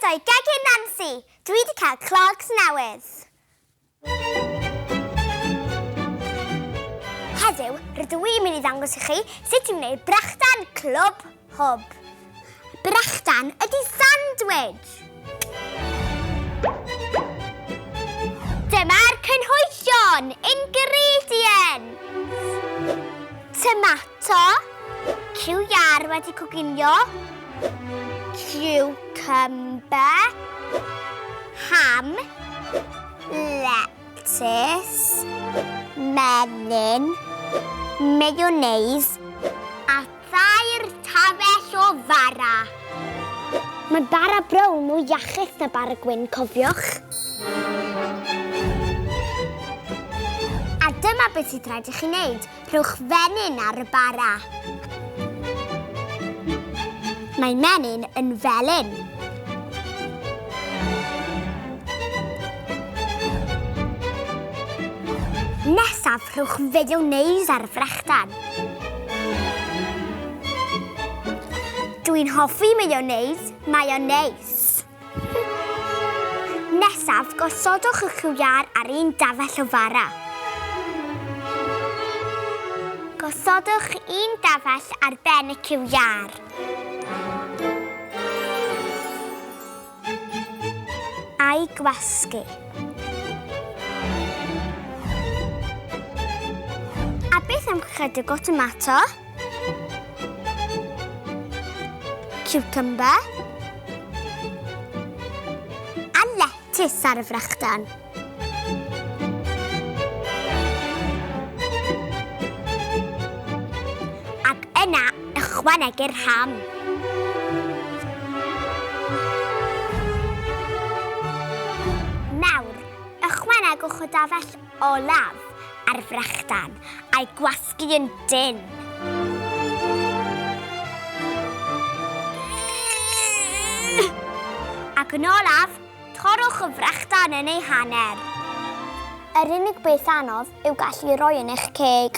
Croeso i Gegin Nansi. Dwi wedi cael clogs newydd. Heddiw, rydw i'n mynd i ddangos i chi sut i'n gwneud Brechdan Glwb Hwb. Brechdan ydy sandwich. Dyma'r cynhwysion, ingredients. Tomato, cywiar wedi coginio, cucumber, ham, lettuce, melyn, mayonnaise a 2 tafell o fara. Mae bara brown mwy iachus na bara gwyn, cofiwch. A dyma beth sydd rhaid i chi wneud. Rhowch fenyn ar y bara. Mae menyn yn felyn. Nesaf, rhowch mayonnaise ar y Brechdan. Dwi'n hoffi mayonnaise. Nesaf, gosodwch y cywiar ar un dafell o fara. Gosodwch un dafell ar ben y cywiar. A'i gwasgu. A beth am chydig o tomato, cucumber a lettuce ar y Brechdan. Ac yna ychwanegu'r ham. Nawr, ychwanegwch o dafell olaf ar y Brechdan a'i gwasgu yn dyn. Ac yn olaf, torrwch y Brechdan yn ei hanner. Yr unig beth anodd yw gallu roi yn eich ceg.